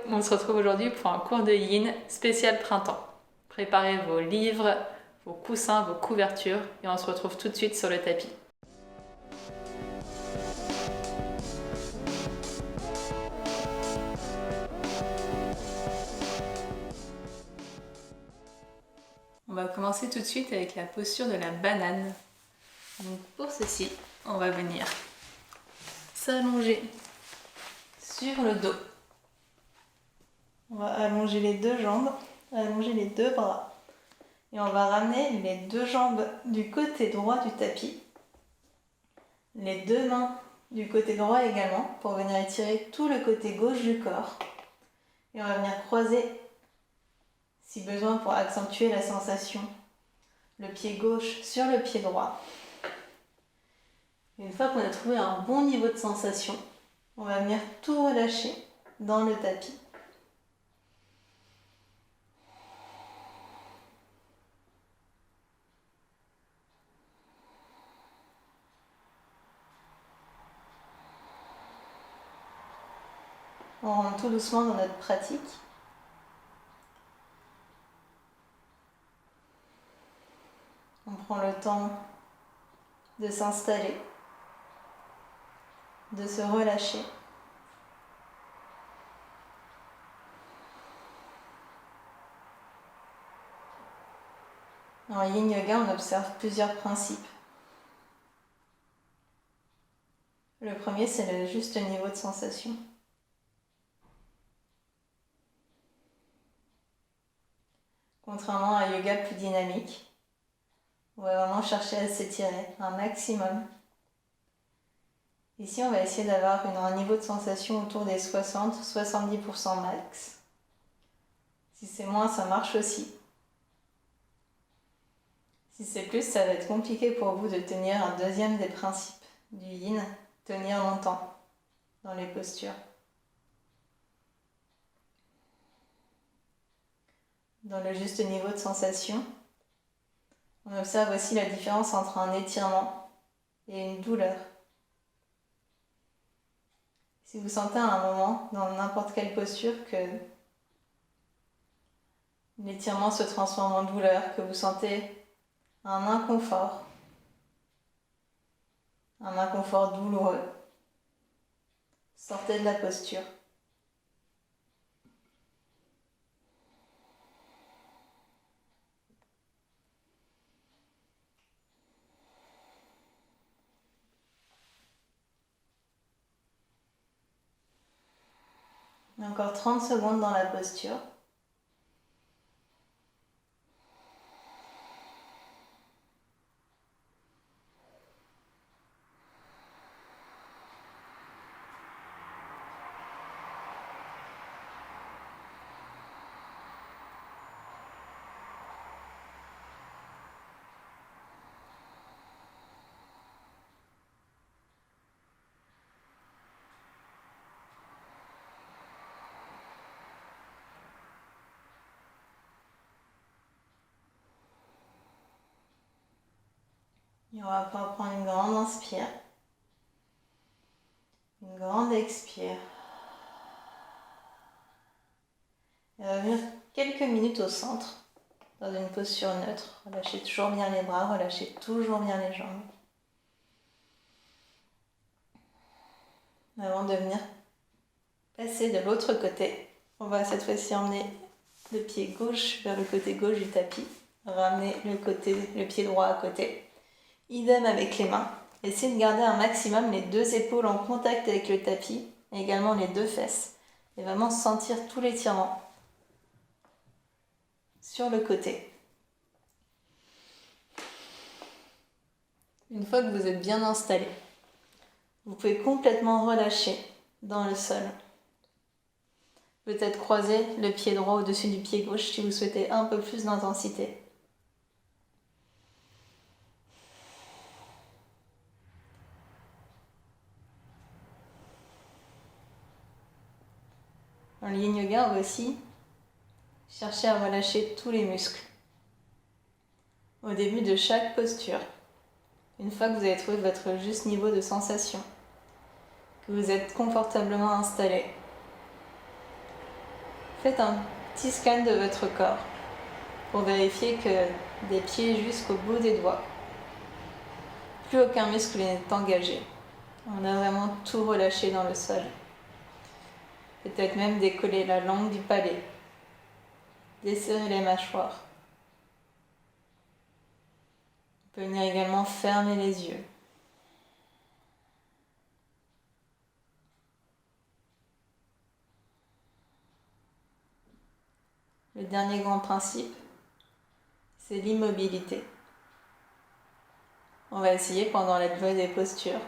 on se retrouve aujourd'hui pour un cours de Yin spécial printemps. Préparez vos livres, vos coussins, vos couvertures et on se retrouve tout de suite sur le tapis. On va commencer tout de suite avec la posture de la banane. Donc pour ceci, on va venir s'allonger sur le dos. On va allonger les deux jambes, allonger les deux bras. Et on va ramener les deux jambes du côté droit du tapis. Les deux mains du côté droit également pour venir étirer tout le côté gauche du corps. Et on va venir croiser, si besoin pour accentuer la sensation, le pied gauche sur le pied droit. Une fois qu'on a trouvé un bon niveau de sensation, on va venir tout relâcher dans le tapis. On rentre tout doucement dans notre pratique. On prend le temps de s'installer, de se relâcher. En Yin Yoga, on observe plusieurs principes. Le premier, c'est le juste niveau de sensation. Contrairement à un yoga plus dynamique, on va vraiment chercher à s'étirer un maximum. Ici, on va essayer d'avoir un niveau de sensation autour des 60-70% max. Si c'est moins, ça marche aussi. Si c'est plus, ça va être compliqué pour vous de tenir un deuxième des principes du Yin, tenir longtemps dans les postures. Dans le juste niveau de sensation, on observe aussi la différence entre un étirement et une douleur. Si vous sentez à un moment, dans n'importe quelle posture, que l'étirement se transforme en douleur, que vous sentez un inconfort douloureux, sortez de la posture. Encore 30 secondes dans la posture. Et on va pouvoir prendre une grande inspire, une grande expire. Et on va venir quelques minutes au centre, dans une posture neutre. Relâchez toujours bien les bras, relâchez toujours bien les jambes. Avant de venir passer de l'autre côté, on va cette fois-ci emmener le pied gauche vers le côté gauche du tapis, ramener le pied droit à côté. Idem avec les mains. Essayez de garder un maximum les deux épaules en contact avec le tapis, et également les deux fesses. Et vraiment sentir tout l'étirement sur le côté. Une fois que vous êtes bien installé, vous pouvez complètement relâcher dans le sol. Peut-être croiser le pied droit au-dessus du pied gauche si vous souhaitez un peu plus d'intensité. Dans le Yin Yoga, on va aussi chercher à relâcher tous les muscles au début de chaque posture. Une fois que vous avez trouvé votre juste niveau de sensation, que vous êtes confortablement installé, Faites un petit scan de votre corps pour vérifier que des pieds jusqu'au bout des doigts, plus aucun muscle n'est engagé. On a vraiment tout relâché dans le sol. Peut-être même décoller la langue du palais, desserrer les mâchoires. On peut venir également fermer les yeux. Le dernier grand principe, c'est l'immobilité. On va essayer pendant la durée des postures,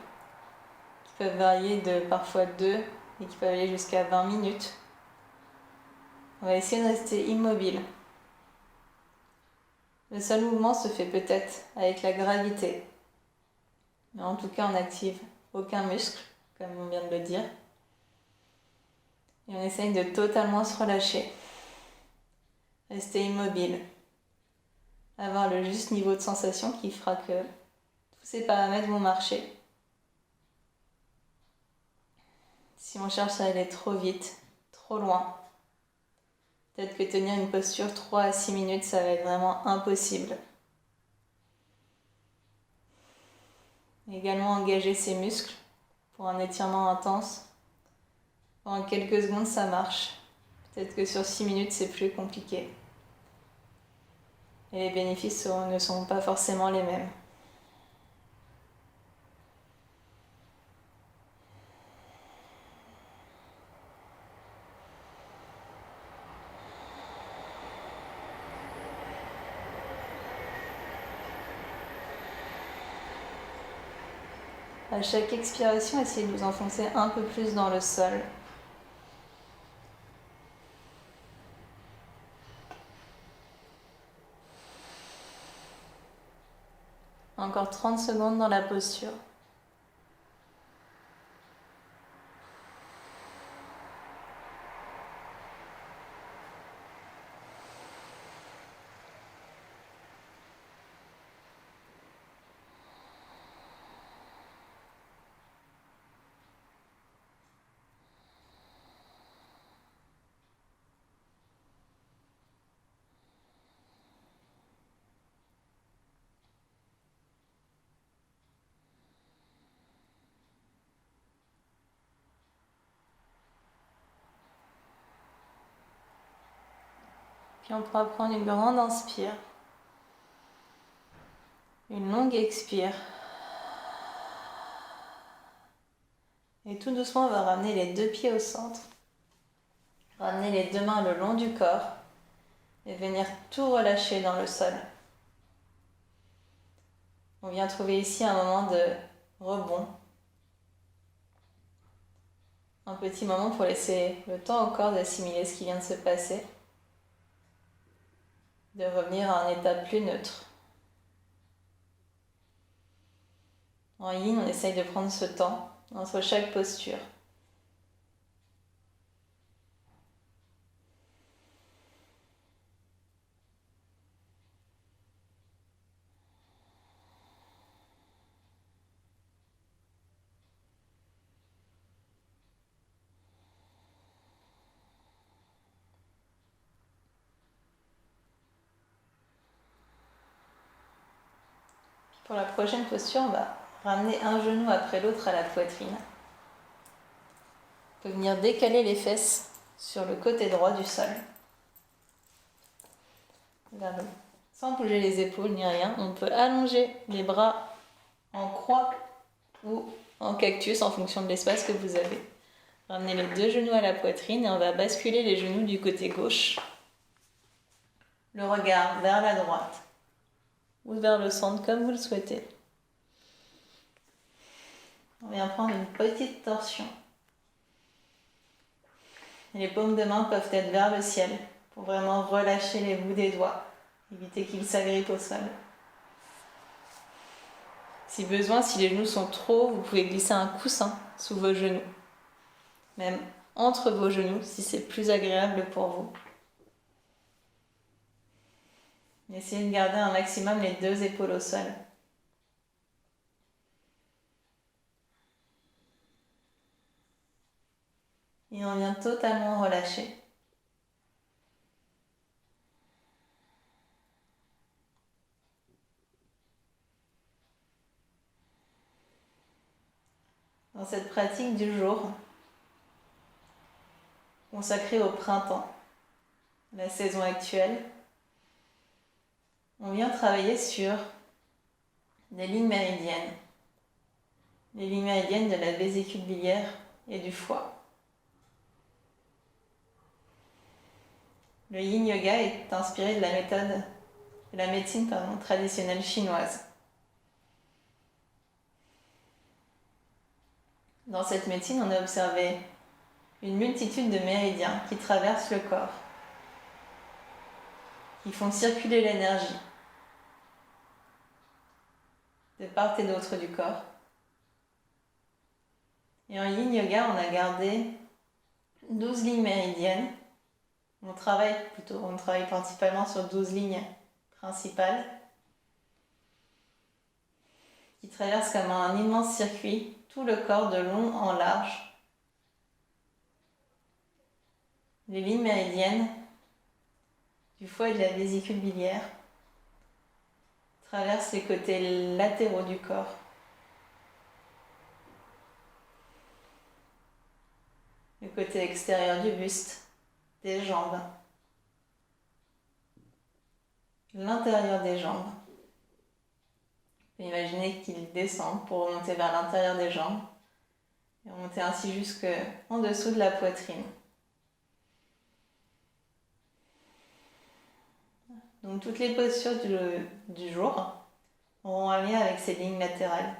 qui peuvent varier de parfois 2 et qui peuvent aller jusqu'à 20 minutes. On va essayer de rester immobile. Le seul mouvement se fait peut-être avec la gravité, mais en tout cas on n'active aucun muscle, comme on vient de le dire. Et on essaye de totalement se relâcher, rester immobile, avoir le juste niveau de sensation qui fera que tous ces paramètres vont marcher. Si on cherche à aller trop vite, trop loin, peut-être que tenir une posture 3 à 6 minutes, ça va être vraiment impossible. Également engager ses muscles pour un étirement intense. Pendant quelques secondes, ça marche. Peut-être que sur 6 minutes, c'est plus compliqué. Et les bénéfices ne sont pas forcément les mêmes. À chaque expiration, essayez de vous enfoncer un peu plus dans le sol. Encore 30 secondes dans la posture. Puis on pourra prendre une grande inspire, une longue expire. Et tout doucement, on va ramener les 2 pieds au centre. Ramener les 2 mains le long du corps et venir tout relâcher dans le sol. On vient trouver ici un moment de rebond. Un petit moment pour laisser le temps au corps d'assimiler ce qui vient de se passer. De revenir à un état plus neutre. En yin, on essaye de prendre ce temps entre chaque posture. Pour la prochaine posture, on va ramener un genou après l'autre à la poitrine. On peut venir décaler les fesses sur le côté droit du sol. Vers le haut. Sans bouger les épaules ni rien, on peut allonger les bras en croix ou en cactus en fonction de l'espace que vous avez. Ramenez les 2 genoux à la poitrine et on va basculer les genoux du côté gauche. Le regard vers la droite ou vers le centre comme vous le souhaitez. On vient prendre une petite torsion. Et les paumes de main peuvent être vers le ciel pour vraiment relâcher les bouts des doigts, éviter qu'ils s'agrippent au sol. Si besoin, si les genoux sont trop hauts, vous pouvez glisser un coussin sous vos genoux, même entre vos genoux si c'est plus agréable pour vous. Essayez de garder un maximum les 2 épaules au sol. Et on vient totalement relâcher. Dans cette pratique du jour, consacrée au printemps, la saison actuelle, on vient travailler sur des lignes méridiennes. Les lignes méridiennes de la vésicule biliaire et du foie. Le yin yoga est inspiré de la médecine traditionnelle chinoise. Dans cette médecine, on a observé une multitude de méridiens qui traversent le corps, qui font circuler l'énergie de part et d'autre du corps. Et en yin yoga, on a gardé 12 lignes méridiennes. On travaille principalement sur 12 lignes principales qui traversent comme un immense circuit tout le corps de long en large. Les lignes méridiennes du foie et de la vésicule biliaire traversent les côtés latéraux du corps. Le côté extérieur du buste, des jambes, l'intérieur des jambes. Vous pouvez imaginer qu'il descend pour remonter vers l'intérieur des jambes et remonter ainsi jusqu'en dessous de la poitrine. Donc toutes les postures du jour auront un lien avec ces lignes latérales.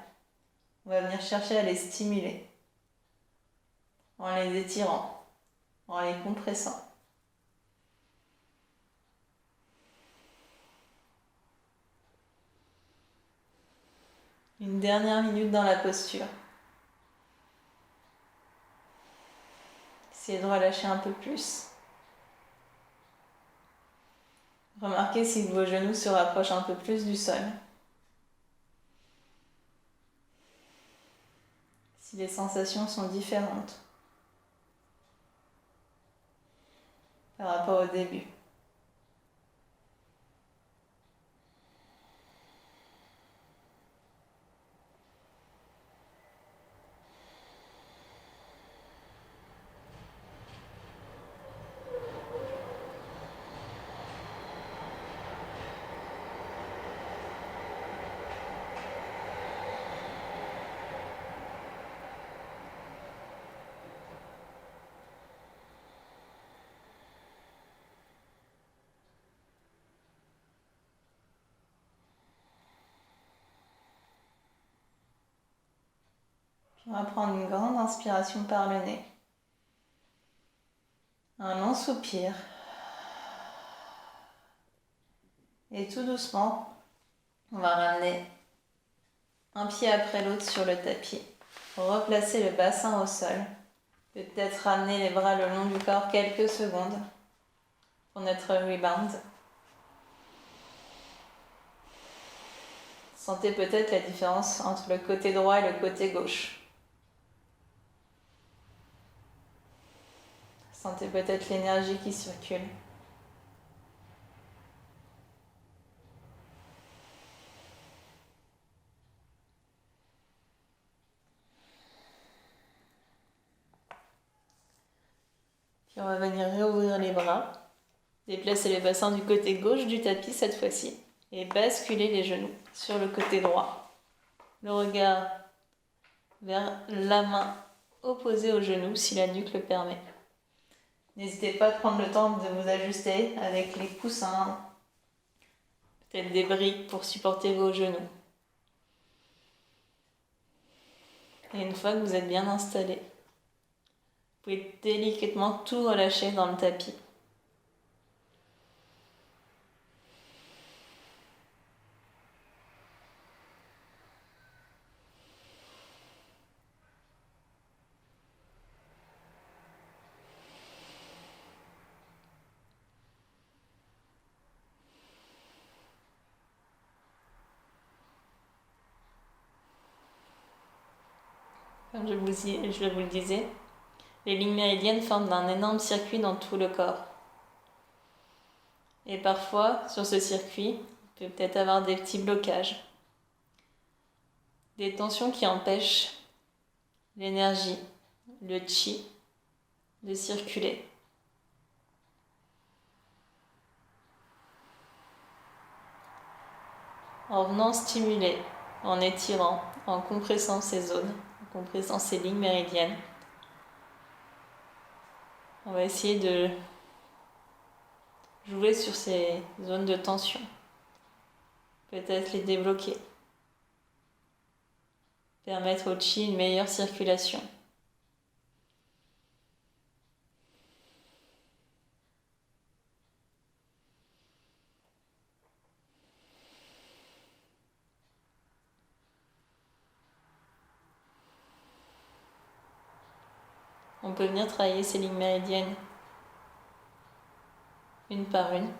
On va venir chercher à les stimuler en les étirant, en les compressant. Une dernière minute dans la posture. Essayez de relâcher un peu plus. Remarquez si vos genoux se rapprochent un peu plus du sol. Si les sensations sont différentes par rapport au début. On va prendre une grande inspiration par le nez. Un long soupir. Et tout doucement, on va ramener un pied après l'autre sur le tapis. Replacer le bassin au sol. Peut-être ramener les bras le long du corps quelques secondes pour notre rebound. Sentez peut-être la différence entre le côté droit et le côté gauche. Sentez peut-être l'énergie qui circule. Puis on va venir réouvrir les bras, déplacer les bassins du côté gauche du tapis cette fois-ci et basculer les genoux sur le côté droit. Le regard vers la main opposée au genou si la nuque le permet. N'hésitez pas à prendre le temps de vous ajuster avec les coussins, peut-être des briques pour supporter vos genoux. Et une fois que vous êtes bien installé, vous pouvez délicatement tout relâcher dans le tapis. Comme je vous le disais, les lignes méridiennes forment un énorme circuit dans tout le corps. Et parfois, sur ce circuit, on peut peut-être avoir des petits blocages, des tensions qui empêchent l'énergie, le chi, de circuler. En venant stimuler, en étirant, en compressant ces zones, en compressant ces lignes méridiennes. On va essayer de jouer sur ces zones de tension. Peut-être les débloquer. Permettre au chi une meilleure circulation. On peut venir travailler ces lignes méridiennes une par une.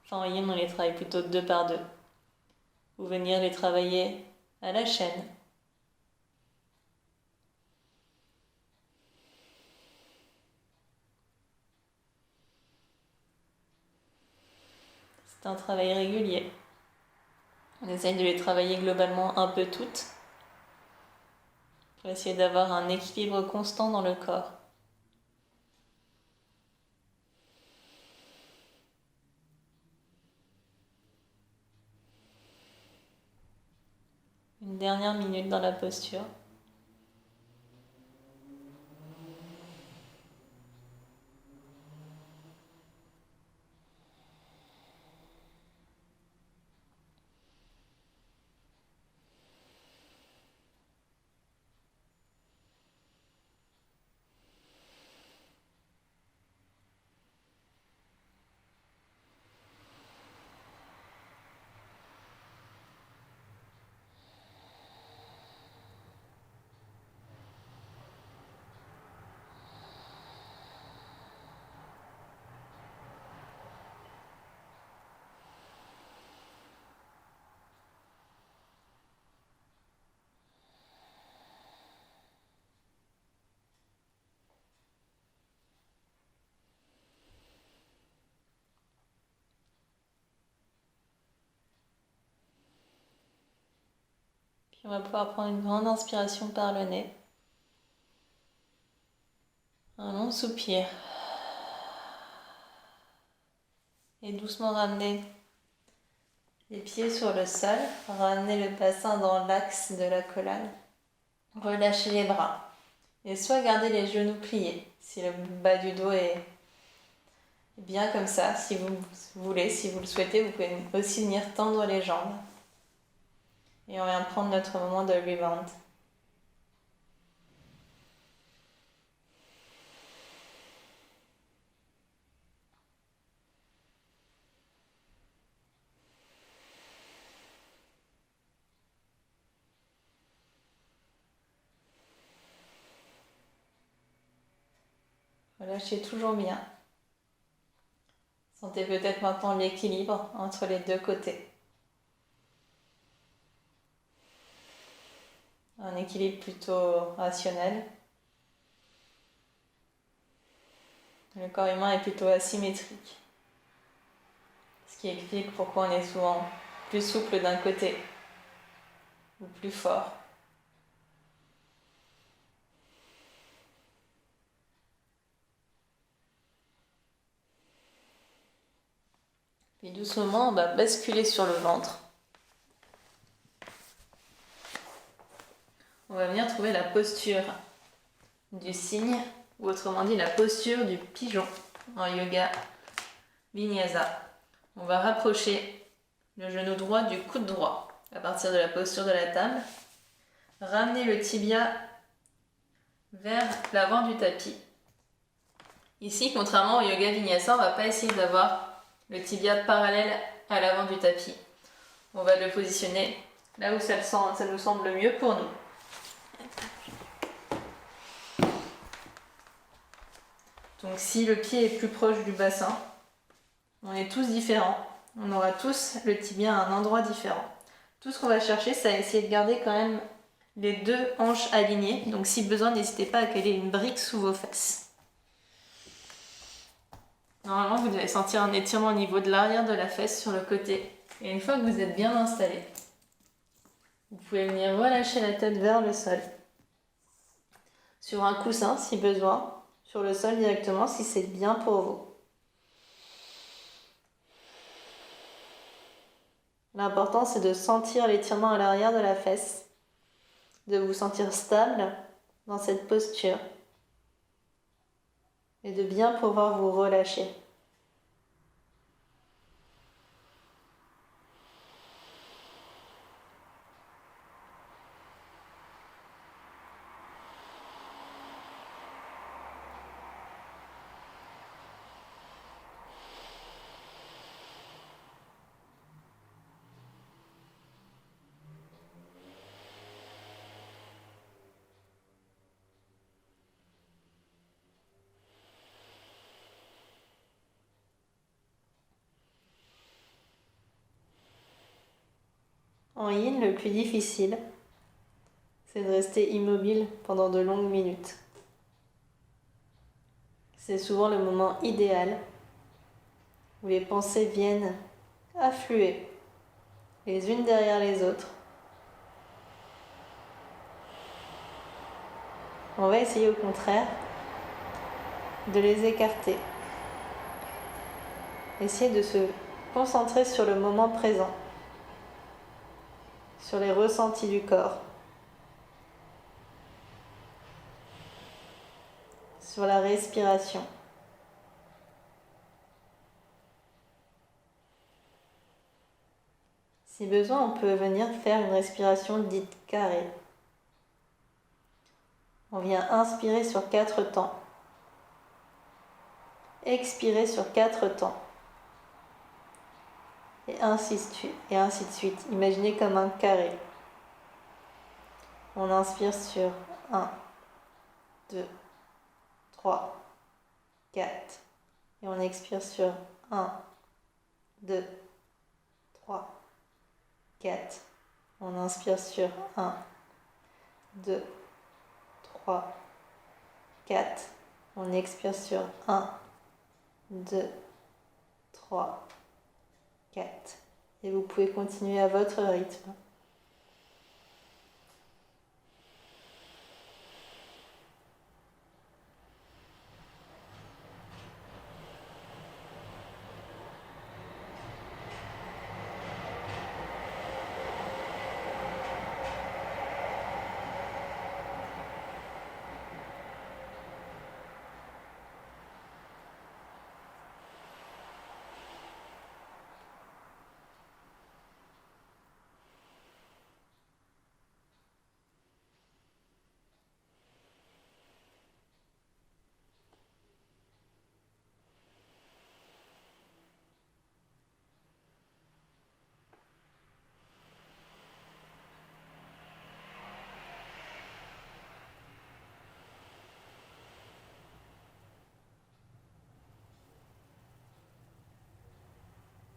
Enfin, en yin, on les travaille plutôt deux par deux. Ou venir les travailler à la chaîne. C'est un travail régulier. On essaye de les travailler globalement un peu toutes pour essayer d'avoir un équilibre constant dans le corps. Une dernière minute dans la posture. Puis on va pouvoir prendre une grande inspiration par le nez. Un long soupir. Et doucement ramener les pieds sur le sol. Ramener le bassin dans l'axe de la colonne. Relâchez les bras. Et soit garder les genoux pliés. Si le bas du dos est bien comme ça, si vous voulez, si vous le souhaitez, vous pouvez aussi venir tendre les jambes. Et on vient prendre notre moment de rebound. Relâchez toujours bien. Sentez peut-être maintenant l'équilibre entre les deux côtés. Un équilibre plutôt rationnel. Le corps humain est plutôt asymétrique. Ce qui explique pourquoi on est souvent plus souple d'un côté ou plus fort. Puis doucement, on va basculer sur le ventre. On va venir trouver la posture du cygne, ou autrement dit la posture du pigeon en yoga vinyasa. On va rapprocher le genou droit du coude droit à partir de la posture de la table. Ramener le tibia vers l'avant du tapis. Ici, contrairement au yoga vinyasa, on ne va pas essayer d'avoir le tibia parallèle à l'avant du tapis. On va le positionner là où ça nous semble le mieux pour nous. Donc si le pied est plus proche du bassin, on est tous différents. On aura tous le tibia à un endroit différent. Tout ce qu'on va chercher, c'est à essayer de garder quand même les deux hanches alignées. Donc si besoin, n'hésitez pas à caler une brique sous vos fesses. Normalement, vous devez sentir un étirement au niveau de l'arrière de la fesse sur le côté. Et une fois que vous êtes bien installé, vous pouvez venir relâcher la tête vers le sol. sur un coussin si besoin, sur le sol directement si c'est bien pour vous. L'important c'est de sentir l'étirement à l'arrière de la fesse, de vous sentir stable dans cette posture et de bien pouvoir vous relâcher. En yin, le plus difficile, c'est de rester immobile pendant de longues minutes. C'est souvent le moment idéal où les pensées viennent affluer les unes derrière les autres. On va essayer au contraire de les écarter. Essayer de se concentrer sur le moment présent, sur les ressentis du corps, sur la respiration. Si besoin, on peut venir faire une respiration dite carrée. On vient inspirer sur 4 temps, expirer sur 4 temps, et ainsi de suite. Imaginez comme un carré. On inspire sur 1, 2, 3, 4. Et on expire sur 1, 2, 3, 4. On inspire sur 1, 2, 3, 4. On expire sur 1, 2, 3, 4. Et vous pouvez continuer à votre rythme.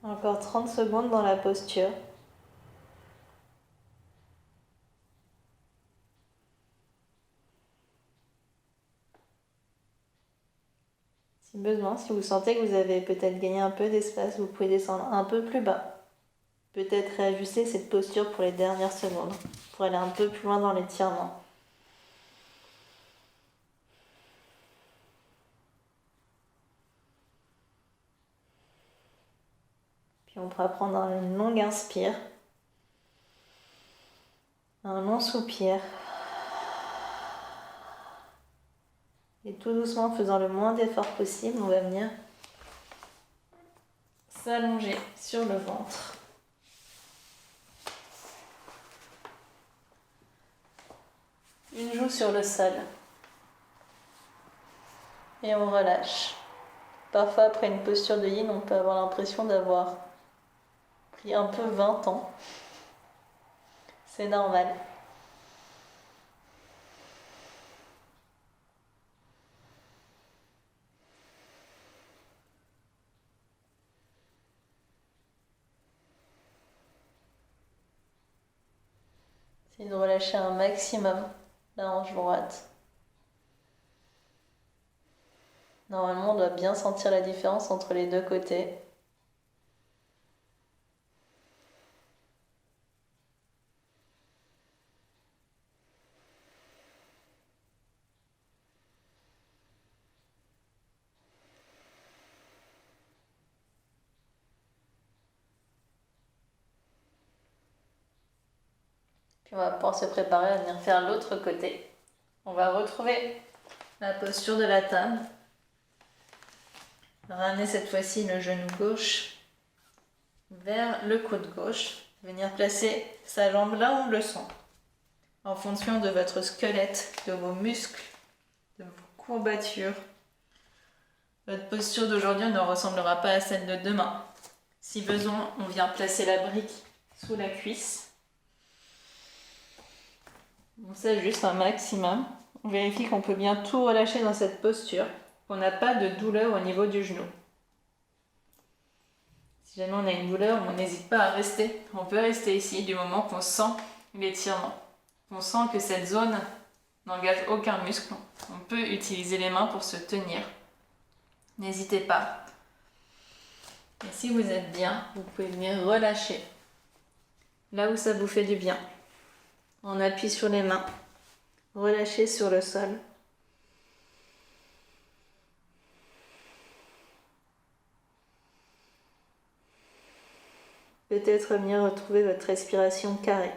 Encore 30 secondes dans la posture. Si besoin, si vous sentez que vous avez peut-être gagné un peu d'espace, vous pouvez descendre un peu plus bas. Peut-être réajuster cette posture pour les dernières secondes, pour aller un peu plus loin dans l'étirement. Puis on pourra prendre une longue inspire, un long soupir. Et tout doucement, en faisant le moins d'efforts possible, on va venir s'allonger sur le ventre. Une joue sur le sol. Et on relâche. Parfois, après une posture de yin, on peut avoir l'impression d'avoir pris un peu 20 ans. C'est normal. Essayez de relâcher un maximum la hanche droite. Normalement, on doit bien sentir la différence entre les deux côtés. Puis on va pouvoir se préparer à venir faire l'autre côté. On va retrouver la posture de la table. Ramener cette fois-ci le genou gauche vers le coude gauche. Venir placer sa jambe là où on le sent. En fonction de votre squelette, de vos muscles, de vos courbatures. Votre posture d'aujourd'hui ne ressemblera pas à celle de demain. Si besoin, on vient placer la brique sous la cuisse. On s'ajuste un maximum. On vérifie qu'on peut bien tout relâcher dans cette posture, qu'on n'a pas de douleur au niveau du genou. Si jamais on a une douleur, on n'hésite pas à rester. On peut rester ici du moment qu'on sent l'étirement. On sent que cette zone n'engage aucun muscle. On peut utiliser les mains pour se tenir. N'hésitez pas. Et si vous êtes bien, vous pouvez venir relâcher là où ça vous fait du bien. On appuie sur les mains. Relâchez sur le sol. Peut-être venir retrouver votre respiration carrée.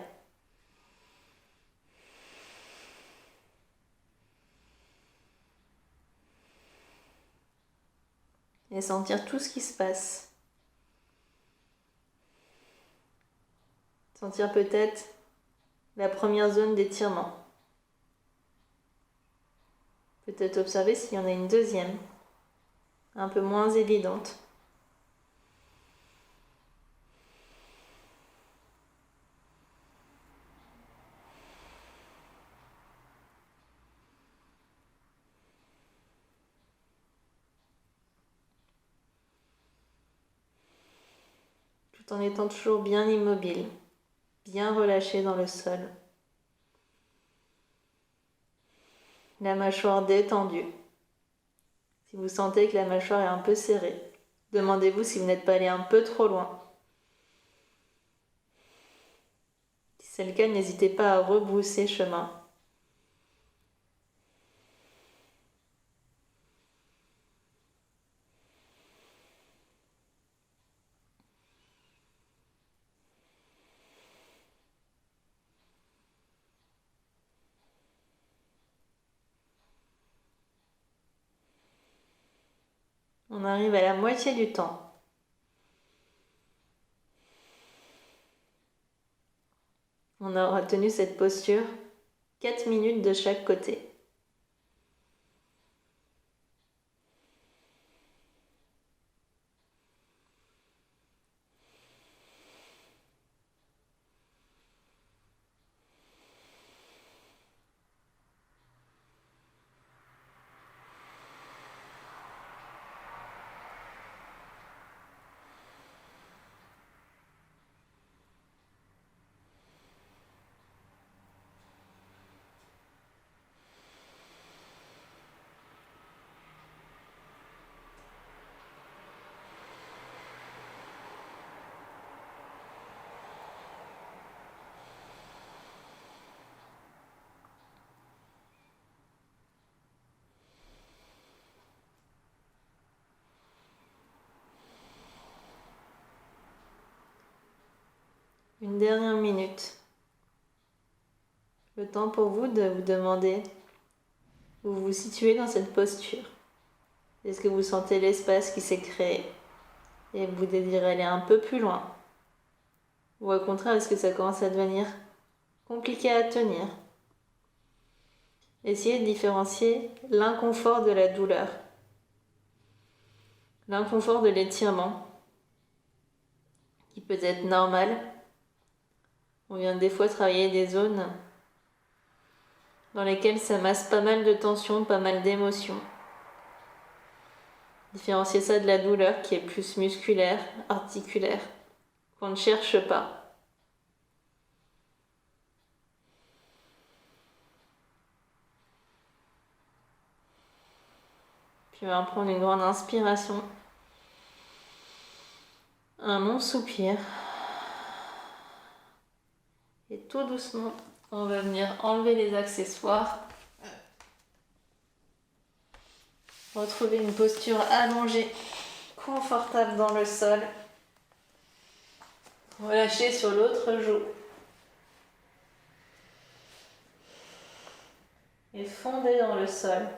Et sentir tout ce qui se passe. Sentir peut-être la première zone d'étirement. Peut-être observer s'il y en a une deuxième, un peu moins évidente. Tout en étant toujours bien immobile, bien relâché dans le sol. La mâchoire détendue. Si vous sentez que la mâchoire est un peu serrée, demandez-vous si vous n'êtes pas allé un peu trop loin. Si c'est le cas, n'hésitez pas à rebrousser chemin. On arrive à la moitié du temps. On aura tenu cette posture 4 minutes de chaque côté. Une dernière minute. Le temps pour vous de vous demander où vous vous situez dans cette posture. Est-ce que vous sentez l'espace qui s'est créé et vous désirez aller un peu plus loin? Ou au contraire, est-ce que ça commence à devenir compliqué à tenir? Essayez de différencier l'inconfort de la douleur, l'inconfort de l'étirement, qui peut être normal. On vient des fois travailler des zones dans lesquelles ça masse pas mal de tension, pas mal d'émotions. Différencier ça de la douleur qui est plus musculaire, articulaire, qu'on ne cherche pas. Puis on va prendre une grande inspiration, un long soupir. Et tout doucement, on va venir enlever les accessoires. Retrouver une posture allongée, confortable dans le sol. Relâchez sur l'autre joue. et fondez dans le sol.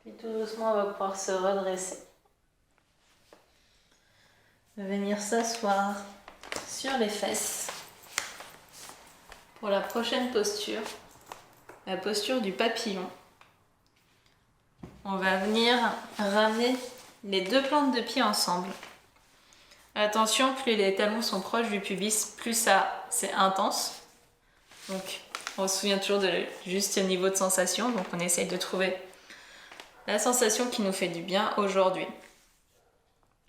Puis tout doucement, on va pouvoir se redresser. Venir s'asseoir sur les fesses. Pour la prochaine posture, la posture du papillon, on va venir ramener les deux plantes de pied ensemble. Attention, plus les talons sont proches du pubis, plus ça c'est intense. Donc on se souvient toujours de juste niveau de sensation, donc on essaye de trouver la sensation qui nous fait du bien aujourd'hui.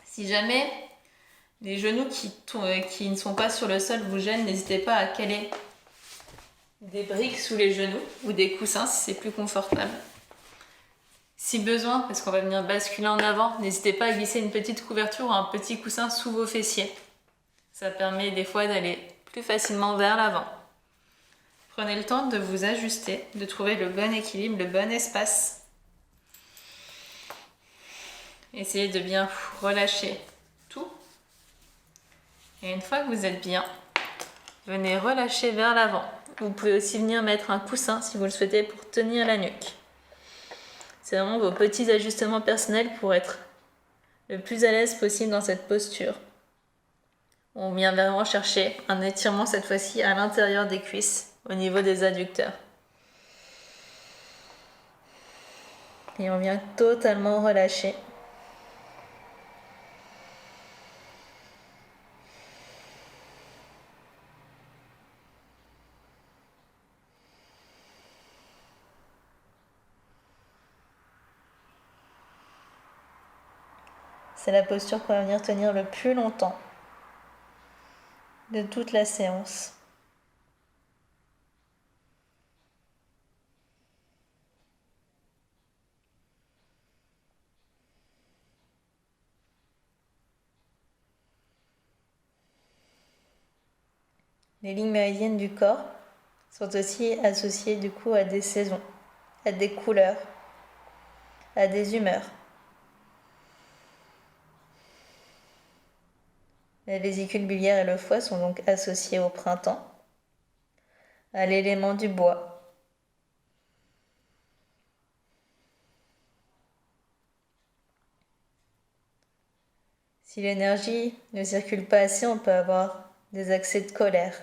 Si jamais les genoux qui ne sont pas sur le sol vous gênent, n'hésitez pas à caler des briques sous les genoux ou des coussins si c'est plus confortable. Si besoin, parce qu'on va venir basculer en avant, n'hésitez pas à glisser une petite couverture ou un petit coussin sous vos fessiers. Ça permet des fois d'aller plus facilement vers l'avant. Prenez le temps de vous ajuster, de trouver le bon équilibre, le bon espace. Essayez de bien relâcher tout. Et une fois que vous êtes bien, venez relâcher vers l'avant. Vous pouvez aussi venir mettre un coussin si vous le souhaitez pour tenir la nuque. C'est vraiment vos petits ajustements personnels pour être le plus à l'aise possible dans cette posture. On vient vraiment chercher un étirement cette fois-ci à l'intérieur des cuisses, au niveau des adducteurs. Et on vient totalement relâcher. C'est la posture qu'on va venir tenir le plus longtemps de toute la séance. Les lignes méridiennes du corps sont aussi associées du coup à des saisons, à des couleurs, à des humeurs. La vésicule biliaire et le foie sont donc associés au printemps, à l'élément du bois. Si l'énergie ne circule pas assez, on peut avoir des accès de colère,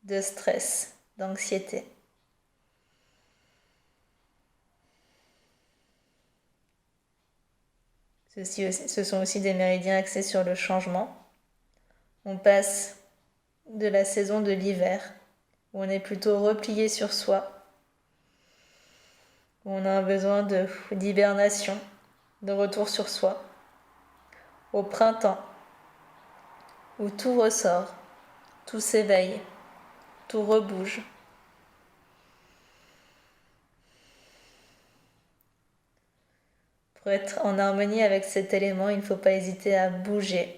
de stress, d'anxiété. Ce sont aussi des méridiens axés sur le changement. On passe de la saison de l'hiver, où on est plutôt replié sur soi, où on a un besoin d'hibernation, de retour sur soi, au printemps, où tout ressort, tout s'éveille, tout rebouge. Pour être en harmonie avec cet élément, il ne faut pas hésiter à bouger,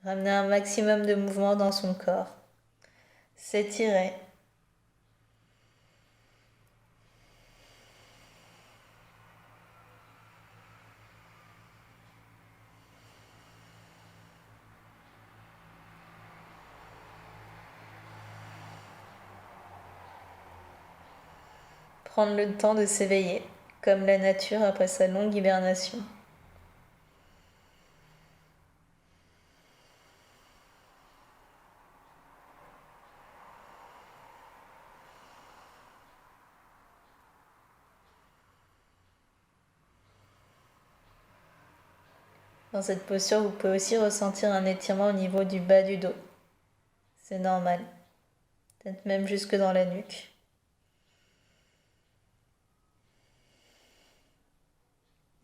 ramener un maximum de mouvement dans son corps, s'étirer. Prendre le temps de s'éveiller, comme la nature après sa longue hibernation. Dans cette posture, vous pouvez aussi ressentir un étirement au niveau du bas du dos. C'est normal, peut-être même jusque dans la nuque.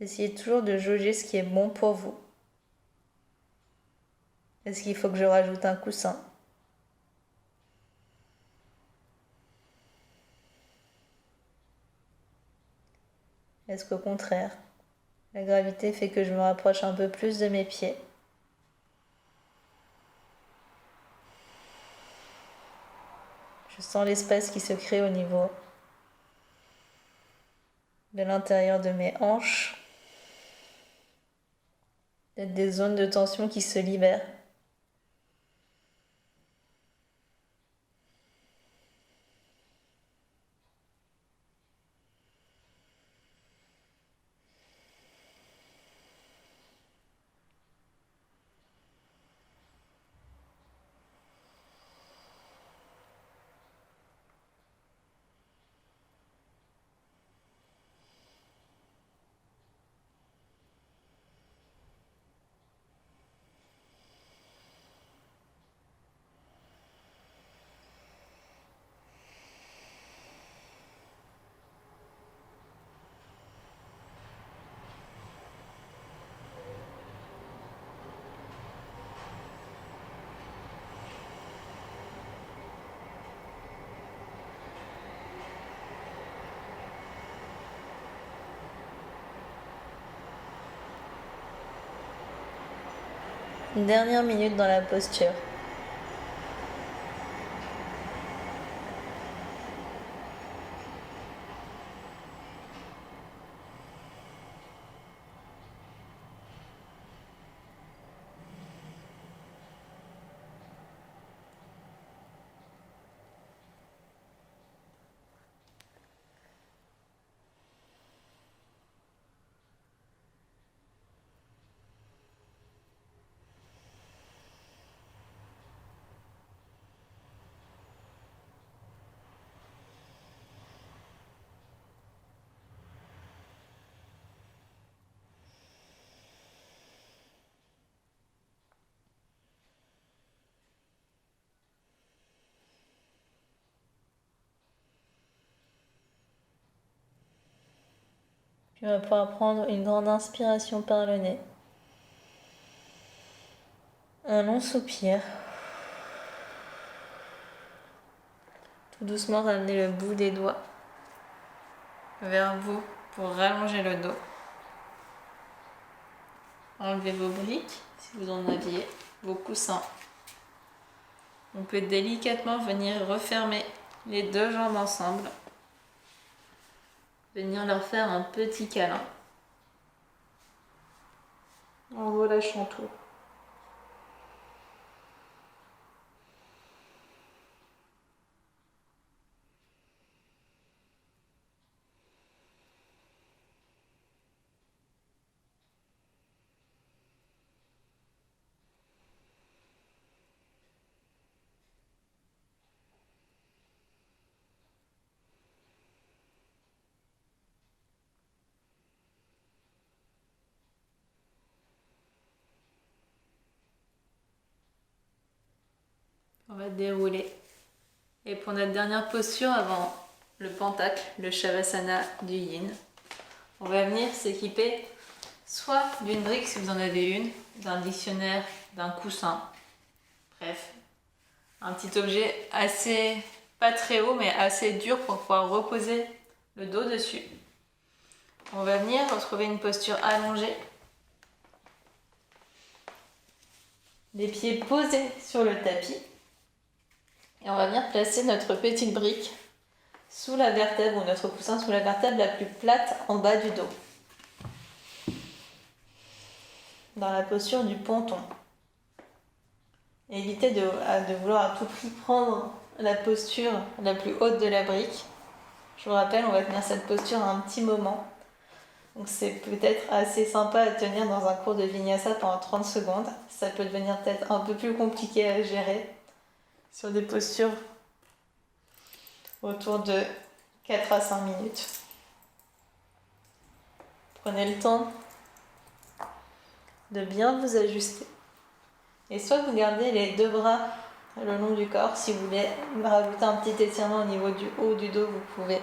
Essayez toujours de jauger ce qui est bon pour vous. Est-ce qu'il faut que je rajoute un coussin? Est-ce qu'au contraire, la gravité fait que je me rapproche un peu plus de mes pieds? Je sens l'espace qui se crée au niveau de l'intérieur de mes hanches. Peut-être des zones de tension qui se libèrent. Une dernière minute dans la posture. Puis on va pouvoir prendre une grande inspiration par le nez. Un long soupir. Tout doucement ramenez le bout des doigts vers vous pour rallonger le dos. Enlevez vos briques si vous en aviez, vos coussins. On peut délicatement venir refermer les deux jambes ensemble. Venir leur faire un petit câlin. En relâchant tout. On va dérouler. Et pour notre dernière posture avant le pentacle, le Shavasana du Yin, on va venir s'équiper soit d'une brique si vous en avez une, d'un dictionnaire, d'un coussin, bref, un petit objet assez, pas très haut mais assez dur pour pouvoir reposer le dos dessus. On va venir retrouver une posture allongée, les pieds posés sur le tapis. Et on va venir placer notre petite brique sous la vertèbre, ou notre coussin sous la vertèbre la plus plate en bas du dos. Dans la posture du ponton. Évitez de vouloir à tout prix prendre la posture la plus haute de la brique. Je vous rappelle, on va tenir cette posture un petit moment. Donc c'est peut-être assez sympa à tenir dans un cours de Vinyasa pendant 30 secondes. Ça peut devenir peut-être un peu plus compliqué à gérer sur des postures autour de 4 à 5 minutes. Prenez le temps de bien vous ajuster. Et soit vous gardez les deux bras le long du corps, si vous voulez rajouter un petit étirement au niveau du haut du dos, vous pouvez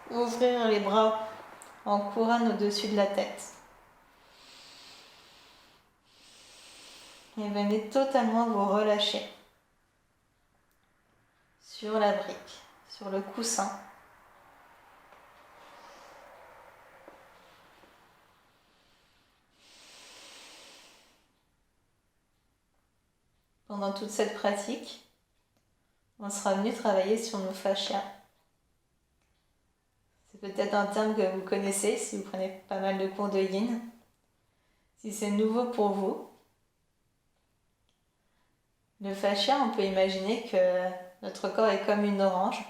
ouvrir les bras en couronne au-dessus de la tête. Et venez totalement vous relâcher sur la brique, sur le coussin. Pendant toute cette pratique, on sera venu travailler sur nos fascias. C'est peut-être un terme que vous connaissez si vous prenez pas mal de cours de yin. Si c'est nouveau pour vous, le fascia, on peut imaginer que notre corps est comme une orange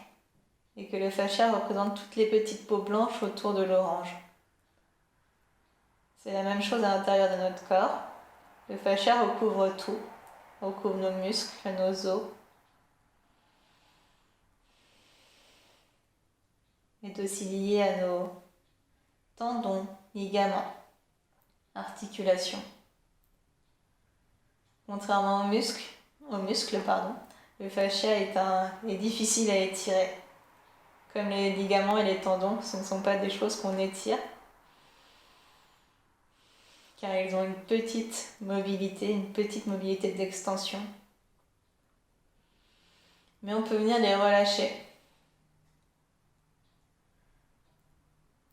et que le fascia représente toutes les petites peaux blanches autour de l'orange. C'est la même chose à l'intérieur de notre corps. Le fascia recouvre tout, recouvre nos muscles, nos os. Il est aussi lié à nos tendons, ligaments, articulations. Contrairement aux muscles, le fascia est difficile à étirer. Comme les ligaments et les tendons, ce ne sont pas des choses qu'on étire, car ils ont une petite mobilité d'extension. Mais on peut venir les relâcher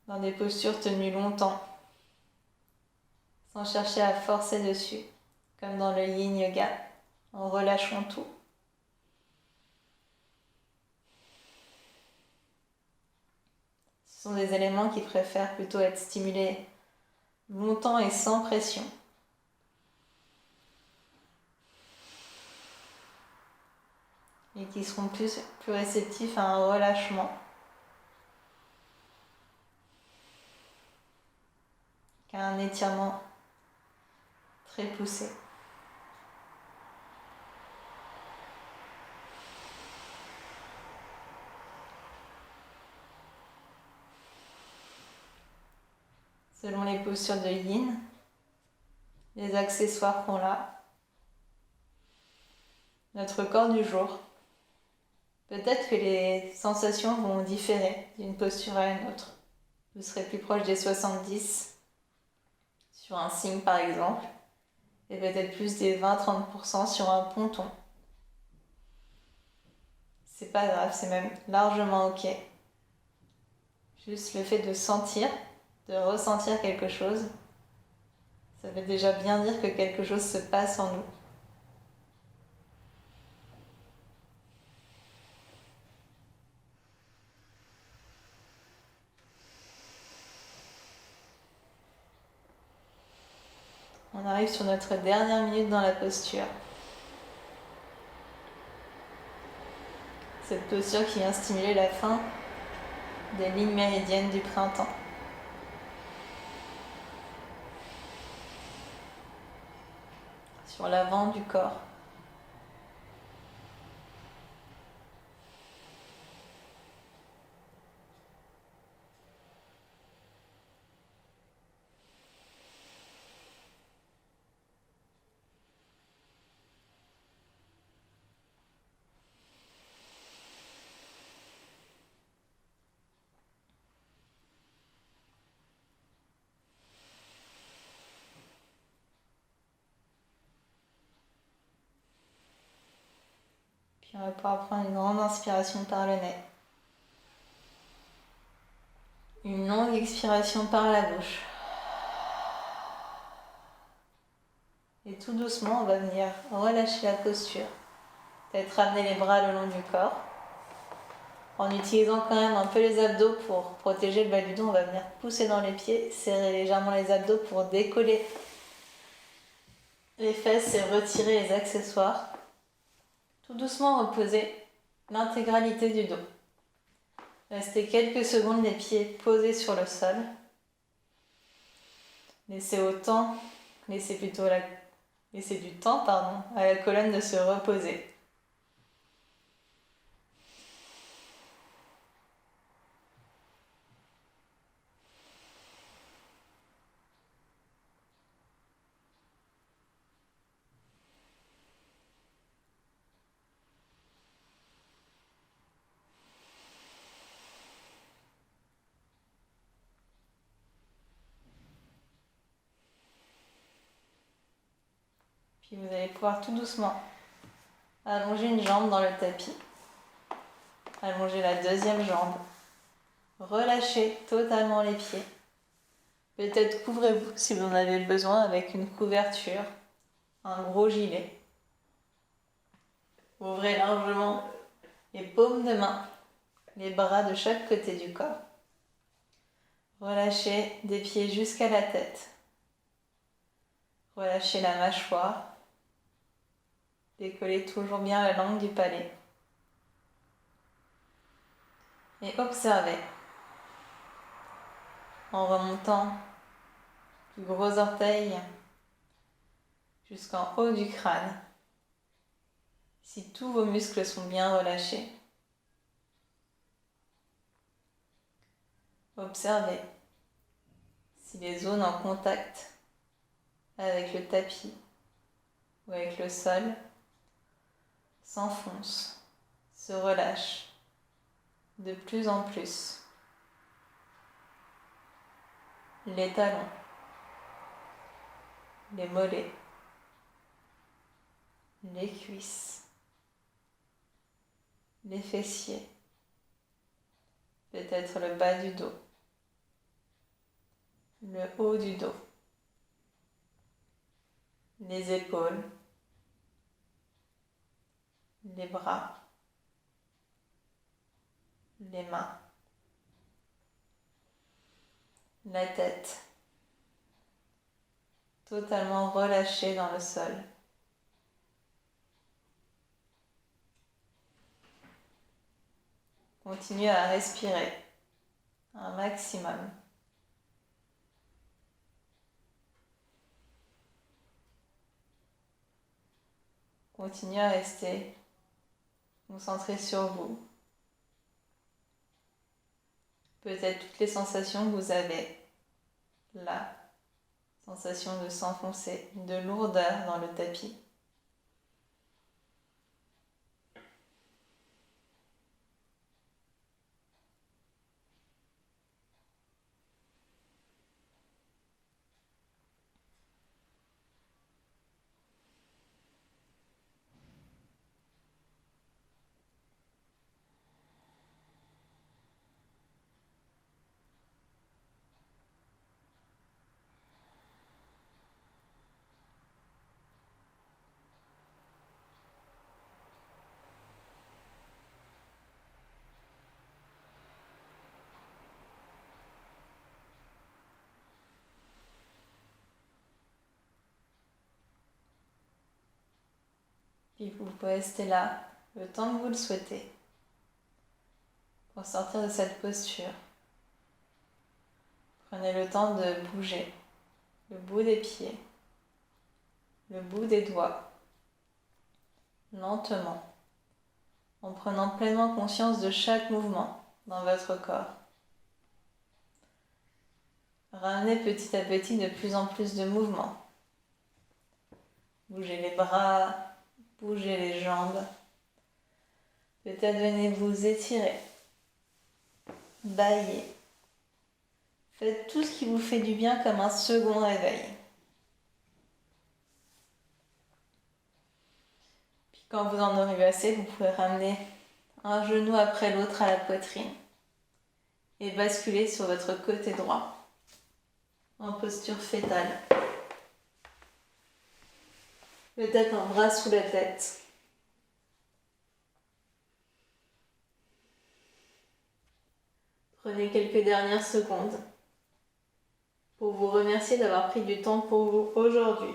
dans des postures tenues longtemps, sans chercher à forcer dessus, comme dans le yin yoga, en relâchant tout. Ce sont des éléments qui préfèrent plutôt être stimulés longtemps et sans pression. Et qui seront plus réceptifs à un relâchement qu'à un étirement très poussé. Selon les postures de yin, les accessoires qu'on a, notre corps du jour, peut-être que les sensations vont différer d'une posture à une autre. Vous serez plus proche des 70 sur un signe par exemple, et peut-être plus des 20-30% sur un ponton. C'est pas grave, c'est même largement ok. Juste le fait de sentir, de ressentir quelque chose, ça veut déjà bien dire que quelque chose se passe en nous. On arrive sur notre dernière minute dans la posture. Cette posture qui vient stimuler la fin des lignes méridiennes du printemps. Sur l'avant du corps. Puis on va pouvoir prendre une grande inspiration par le nez. Une longue expiration par la bouche. Et tout doucement, on va venir relâcher la posture. Peut-être ramener les bras le long du corps. En utilisant quand même un peu les abdos pour protéger le bas du dos, on va venir pousser dans les pieds, serrer légèrement les abdos pour décoller les fesses et retirer les accessoires. Tout doucement reposer l'intégralité du dos. Restez quelques secondes les pieds posés sur le sol. Laissez du temps à la colonne de se reposer. Puis vous allez pouvoir tout doucement allonger une jambe dans le tapis. Allongez la deuxième jambe. Relâchez totalement les pieds. Peut-être couvrez-vous si vous en avez besoin avec une couverture, un gros gilet. Ouvrez largement les paumes de main, les bras de chaque côté du corps. Relâchez des pieds jusqu'à la tête. Relâchez la mâchoire. Décollez toujours bien la langue du palais. Et observez, en remontant du gros orteil jusqu'en haut du crâne, si tous vos muscles sont bien relâchés. Observez si les zones en contact avec le tapis ou avec le sol s'enfoncent, se relâchent de plus en plus. Les talons, les mollets, les cuisses, les fessiers, peut-être le bas du dos, le haut du dos, les épaules, les bras, les mains, la tête, totalement relâchée dans le sol. Continuez à respirer un maximum. Continuez à rester concentré sur vous. Peut-être toutes les sensations que vous avez là. Sensation de s'enfoncer, de lourdeur dans le tapis. Puis vous pouvez rester là le temps que vous le souhaitez pour sortir de cette posture. Prenez le temps de bouger le bout des pieds, le bout des doigts, lentement, en prenant pleinement conscience de chaque mouvement dans votre corps. Ramenez petit à petit de plus en plus de mouvements. Bougez les bras, bougez les jambes. Peut-être venez vous étirer, bâiller. Faites tout ce qui vous fait du bien comme un second réveil. Puis quand vous en aurez eu assez, vous pouvez ramener un genou après l'autre à la poitrine et basculer sur votre côté droit en posture fétale. Peut-être un bras sous la tête. Prenez quelques dernières secondes pour vous remercier d'avoir pris du temps pour vous aujourd'hui.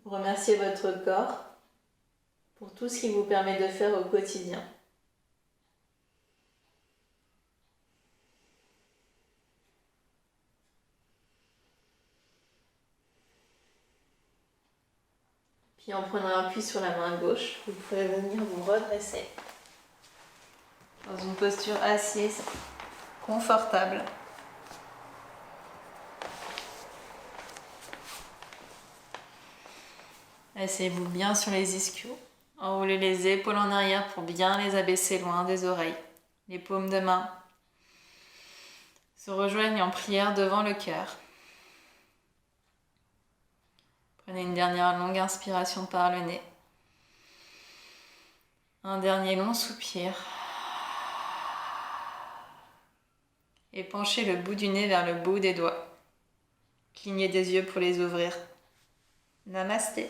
Remerciez votre corps pour tout ce qu'il vous permet de faire au quotidien. Puis en prenant appui sur la main gauche, vous pouvez venir vous redresser dans une posture assise, confortable. Asseyez-vous bien sur les ischios. Enroulez les épaules en arrière pour bien les abaisser loin des oreilles. Les paumes de main se rejoignent en prière devant le cœur. Prenez une dernière longue inspiration par le nez. Un dernier long soupir. Et penchez le bout du nez vers le bout des doigts. Clignez des yeux pour les ouvrir. Namasté.